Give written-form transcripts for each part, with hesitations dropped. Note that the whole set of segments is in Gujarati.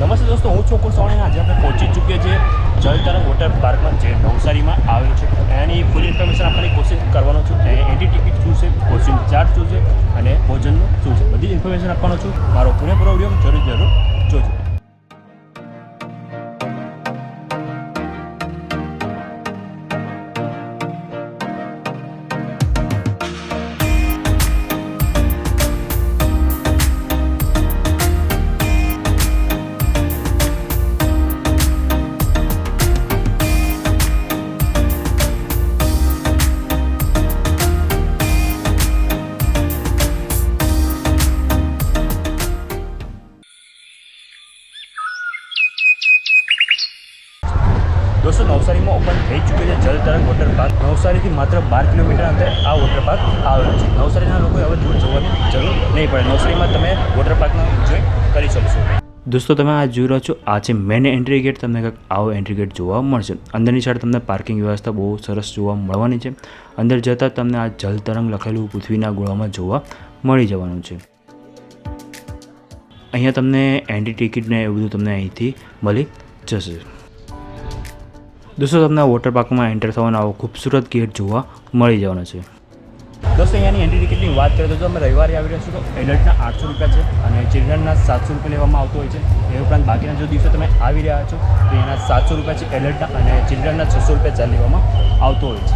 નમસ્તે દોસ્તો, હું છું કુલ સોણી. આજે આપણે પહોંચી ચૂક્યા છીએ જલતરંગ વોટર પાર્કમાં, જે નવસારીમાં આવેલું છે. એની ફૂલ ઇન્ફોર્મેશન આપવાની કોશિશ કરવાનો છું. એન્ટ્રી ટિકિટ શું છે, કોચિંગ ચાર્જ શું છે અને ભોજનનું શું છે, બધી ઇન્ફોર્મેશન આપવાનો છું. મારો પૂરેપૂરો વિડીયો જરૂર જોજો. દોસ્તો, નવસારીમાં ઓપન થઈ ચૂક્યું છે જલતરંગ વોટર પાર્ક. નવસારીથી માત્ર 12 કિલોમીટર અંતરે આ વોટર પાર્ક આવેલો છે. નવસારીના લોકોએ હવે દૂર જવાની જરૂર નહીં પડે. નવસારીમાં તમે વોટર પાર્કનો એન્જોય કરી શકશો. દોસ્તો, તમે આ જોઈ રહ્યા છો, આ છે મેન એન્ટ્રી ગેટ. તમને કંઈક આવો એન્ટ્રી ગેટ જોવા મળશે. અંદરની સાઈડ તમને પાર્કિંગ વ્યવસ્થા બહુ સરસ જોવા મળવાની છે. અંદર જતાં તમને આ જલતરંગ લખેલું પૃથ્વીના ગોળામાં જોવા મળી જવાનું છે. અહીંયા તમને એન્ટ્રી ટિકિટને એવું બધું તમને અહીંથી મળી જશે. દોસ્તો, તમને વોટર પાર્કમાં એન્ટર થવાનો આવો ખૂબસૂરત ગેટ જોવા મળી જવાનો છે. દોસ્તો, અહીંયાની એન્ટ્રી ટિકિટની વાત કરીએ તો અમે રવિવારે આવી રહ્યા છું તો એડલ્ટના 800 રૂપિયા છે અને ચિલ્ડ્રનના 700 રૂપિયા લેવામાં આવતો હોય છે. એ ઉપરાંત બાકીના જો દિવસે તમે આવી રહ્યા છો તો એના 700 રૂપિયા છે એડલ્ટના અને ચિલ્ડ્રનના 600 રૂપિયા ચાર્જ લેવામાં આવતો હોય છે.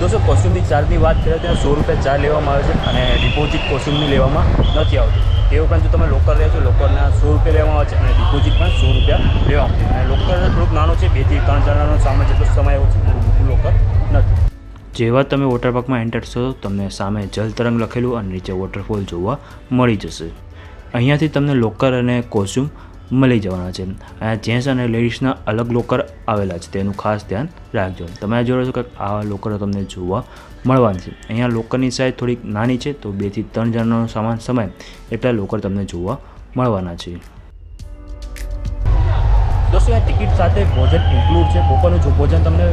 દોસ્તો, કોસ્ટ્યુમની ચાર્જની વાત કરીએ તો 100 રૂપિયા ચાર્જ લેવામાં આવે છે અને ડિપોઝિટ કોસ્ટ્યુમની લેવામાં નથી આવતી. એ ઉપરાંત જો તમે લોકર રહો છો, લોકરના 100 રૂપિયા લેવામાં આવે છે અને ડિપોઝિટ પણ 100 રૂપિયા લેવામાં આવે છે. અને લોકર થોડુંક નાનું છે, 2 થી 3 જણાનો સામાન જેટલો સમય આવ્યો છે, મોટું લોકર નથી. જેવા તમે વોટર પાર્કમાં એન્ટર થશો તમને સામે જલતરંગ લખેલું અને નીચે વોટરફોલ જોવા મળી જશે. અહીંયાથી તમને લોકર અને કોસ્ટ્યુમ મળી જવાના છે. અહીંયા જેન્ટ્સ અને લેડીઝના અલગ લોકર આવેલા છે, તેનું ખાસ ધ્યાન રાખજો. તમે જોડો છો કે આવા લોકરો તમને જોવા મળવાની છે. અહીંયા લોકરની સાઇઝ થોડીક નાની છે, તો 2 થી 3 જણાનો સામાન સમાય એટલા લોકર તમને જોવા મળવાના છે. દોસ્તો, અહીંયા ટિકિટ સાથે ભોજન ઇન્ક્લુડ છે. બપોરનું જો ભોજન તમને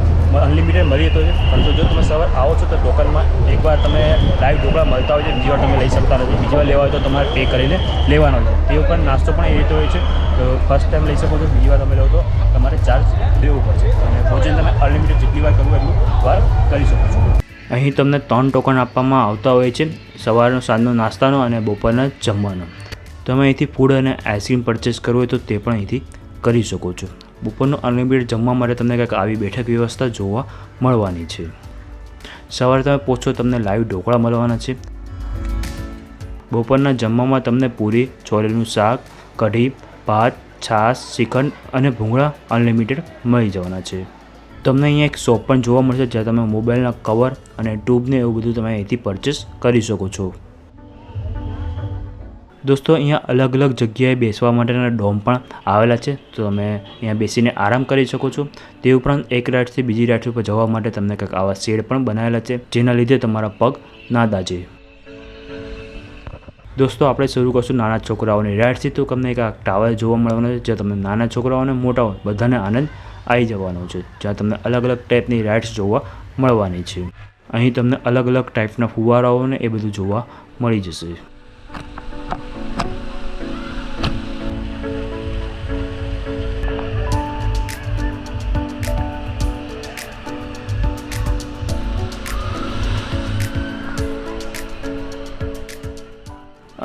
અનલિમિટેડ મળી જતો છે, પરંતુ જો તમે સવાર આવો છો તો ટોકનમાં એકવાર તમે લાઈવ ઢોકળા મળતા હોય છે, બીજી વાર તમે લઈ શકતા નથી. બીજી વાર લેવા હોય તો તમારે પે કરીને લેવાનો છે. તે ઉપરાંત નાસ્તો પણ એ રીતે હોય છે. તો ફર્સ્ટ ટાઈમ લઈ શકો છો, બીજી વાર તમે લો તો તમારે ચાર્જ દેવું પડશે અને ભોજન તમે અનલિમિટેડ જેટલી વાર કરવું એટલું વાર કરી શકો છો. અહીં તમને 3 ટોકન આપવામાં આવતા હોય છે, સવારનો, સાંજનો નાસ્તાનો અને બપોરના જમવાનો. તમે અહીંથી ફૂડ અને આઈસ્ક્રીમ પરચેસ કરવું હોય તો તે પણ અહીંથી કરી શકો છો. બપોરનું અનલિમિટેડ જમવા માટે તમને કંઈક આવી બેઠક વ્યવસ્થા જોવા મળવાની છે. સવારે તમે પહોંચો તમને લાઈવ ઢોકળા મળવાના છે. બપોરના જમવામાં તમને પૂરી, છોલેનું શાક, કઢી, ભાત, છાશ, શ્રીખંડ અને ભૂંગળા અનલિમિટેડ મળી જવાના છે. તમને અહીંયા એક શોપ પણ જોવા મળશે જ્યાં તમે મોબાઈલના કવર અને ટ્યુબને એવું બધું તમે અહીંથી પરચેસ કરી શકો છો. દોસ્તો, અહીંયા અલગ અલગ જગ્યાએ બેસવા માટેના ડોમ પણ આવેલા છે, તો તમે અહીંયા બેસીને આરામ કરી શકો છો. તે ઉપરાંત એક રાઇડથી બીજી રાઇડ ઉપર જવા માટે તમને કંઈક આવા શેડ પણ બનાવેલા છે, જેના લીધે તમારા પગ ના દાજે. દોસ્તો, આપણે શરૂ કરશું નાના છોકરાઓની રાઇડથી. તો તમને એક આ ટાવર જોવા મળવાનો છે જ્યાં તમને નાના છોકરાઓ અને મોટાઓ બધાને આનંદ આવી જવાનો છે, જ્યાં તમને અલગ અલગ ટાઈપની રાઇડ્સ જોવા મળવાની છે. અહીં તમને અલગ અલગ ટાઈપના ફુવારાઓને એ બધું જોવા મળી જશે.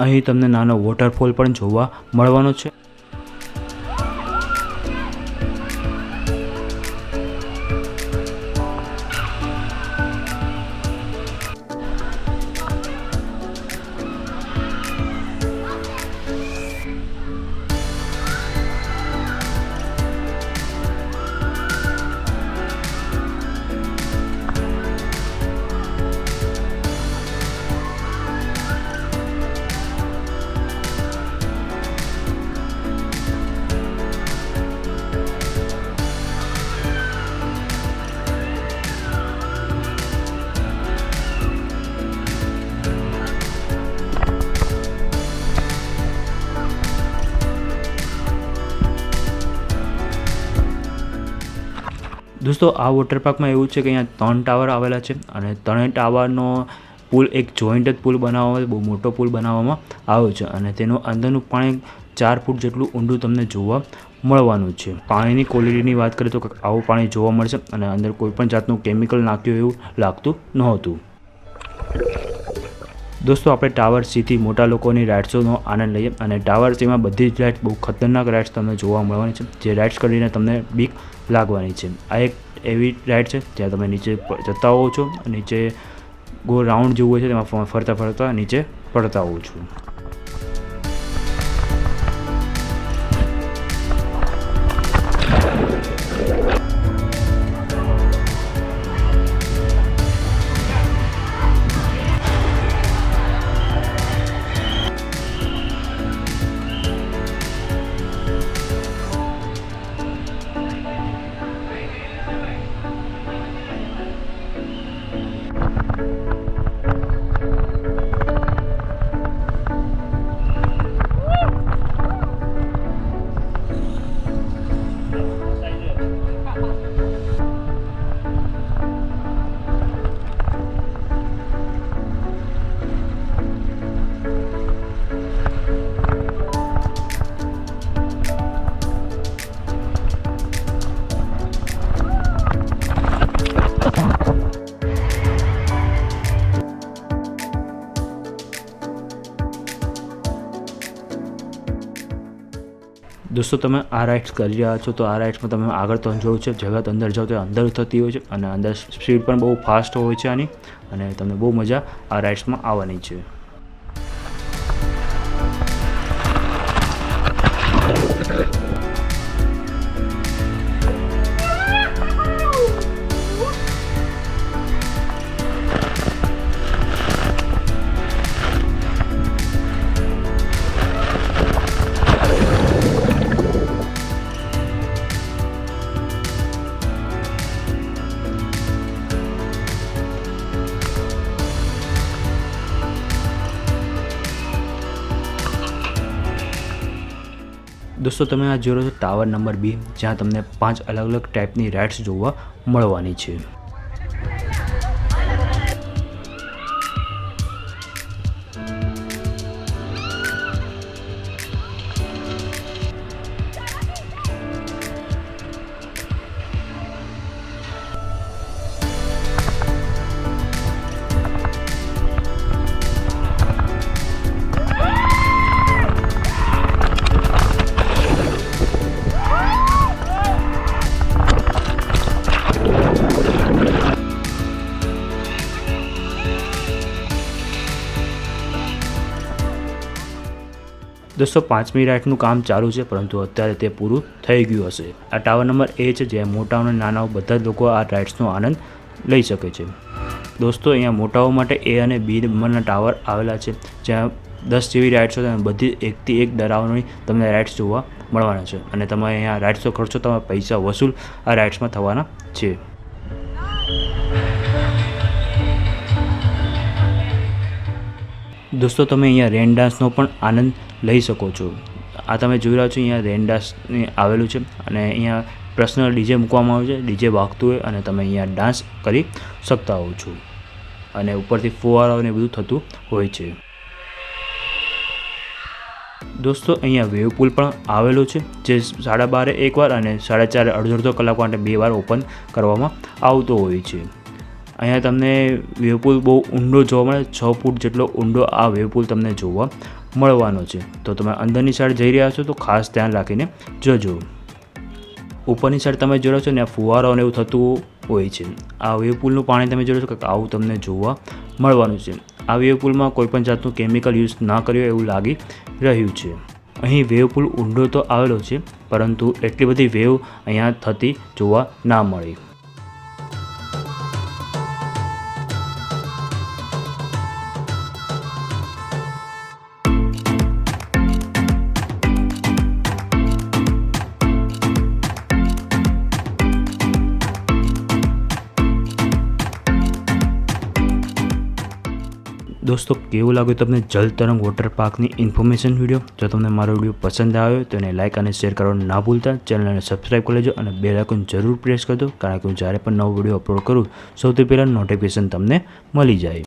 અહીં તમને નાનો વોટરફોલ પણ જોવા મળવાનો છે. દોસ્તો, આ વોટર પાર્કમાં એવું છે કે અહીંયા 3 ટાવર આવેલા છે અને 3 ટાવરનો પુલ એક જોઈન્ટ જ પુલ બનાવવામાં, બહુ મોટો પુલ બનાવવામાં આવ્યો છે અને તેનું અંદરનું પાણી 4 ફૂટ જેટલું ઊંડું તમને જોવા મળવાનું છે. પાણીની ક્વોલિટીની વાત કરીએ તો આવું પાણી જોવા મળશે અને અંદર કોઈ પણ જાતનું કેમિકલ નાખ્યું એવું લાગતું નહોતું. દોસ્તો આપણે ટાવર સીથી મોટા લોકોની રાઇડ્સોનો આનંદ લઈએ અને ટાવર સીમાં બધી જ રાઇડ્સ બહુ ખતરનાક રાઇડ્સ તમને જોવા મળવાની છે, જે રાઇડ્સ કરીને તમને બીક લાગવાની છે. આ એક એવી રાઇડ છે જ્યાં તમે નીચે જતા હોવ છો, નીચે ગોળ રાઉન્ડ જેવું હોય છે, તેમાં ફરતા ફરતા નીચે પડતા હોવ છો. દોસ્તો તમે આ રાઇડ્સ કરી રહ્યા છો તો આ રાઇડ્સમાં તમે આગળ તો જોયું છે, જગત અંદર જાઓ તો અંદર થતી હોય છે અને અંદર સ્પીડ પણ બહુ ફાસ્ટ હોય છે આની, અને તમને બહુ મજા આ રાઇડ્સમાં આવવાની છે. દોસ્તો તમે આ જોયો છો ટાવર નંબર 2, જ્યાં તમને 5 અલગ અલગ ટાઈપની રાઇડ્સ જોવા મળવાની છે. દોસ્તો 5મી રાઇડનું કામ ચાલુ છે, પરંતુ અત્યારે તે પૂરું થઈ ગયું હશે. આ ટાવર નંબર A છે, જ્યાં મોટાઓ અને નાનાઓ બધા જ લોકો આ રાઇડ્સનો આનંદ લઈ શકે છે. દોસ્તો અહીંયા મોટાઓ માટે A અને B નંબરના ટાવર આવેલા છે, જ્યાં 10 જેવી રાઇડ્સ છે અને બધી એકથી એક ડરાવવાની તમને રાઇડ્સ જોવા મળવાના છે, અને તમે અહીંયા રાઇડ્સ તો ખર્ચો, તમારા પૈસા વસૂલ આ રાઇડ્સમાં થવાના છે. દોસ્તો તમે અહીંયા રેન ડાન્સનો પણ આનંદ લઈ શકો છો. આ તમે જોઈ રહ્યા છો અહીંયા રેન ડાન્સ આવેલું છે, અને અહીંયા પર્સનલ ડીજે મૂકવામાં આવ્યું છે. ડીજે વાગતું હોય અને તમે અહીંયા ડાન્સ કરી શકતા હો છો, અને ઉપરથી ફુવારાઓ ને બધું થતું હોય છે. દોસ્તો અહીંયા વેવ પુલ પણ આવેલો છે, જે 12:30 એકવાર અને 4:30 અડધો કલાક માટે 2 વાર ઓપન કરવામાં આવતો હોય છે. અહીંયા તમને વેવપુલ બહુ ઊંડો જોવા મળે, 6 ફૂટ જેટલો ઊંડો આ વેવપુલ તમને જોવા મળવાનો છે. તો તમે અંદરની સાઈડ જઈ રહ્યા છો તો ખાસ ધ્યાન રાખીને જજો. ઉપરની સાઈડ તમે જોઈ રહ્યા છો ને આ ફુવારો ને એવું થતું હોય છે. આ વેવપુલનું પાણી તમે જોઈ રહ્યા છો કે આવું તમને જોવા મળવાનું છે. આ વેવપુલમાં કોઈપણ જાતનું કેમિકલ યુઝ ના કર્યો એવું લાગી રહ્યું છે. અહીં વેવપુલ ઊંડો તો આવેલો છે, પરંતુ એટલી બધી વેવ અહીંયા થતી જોવા ના મળી. દોસ્તો કેવું લાગ્યું તમને જલ તરંગ વોટર પાર્કની ઇન્ફોર્મેશન વિડીયો? જો તમને મારો વિડીયો પસંદ આવ્યો તો એને લાઇક અને શેર કરવાનું ના ભૂલતા. ચેનલને સબસ્ક્રાઈબ કરી લેજો અને બેલ આઇકોન જરૂર પ્રેસ કરજો, કારણ કે હું જ્યારે પણ નવો વિડીયો અપલોડ કરું સૌથી પહેલાં નોટિફિકેશન તમને મળી જાય.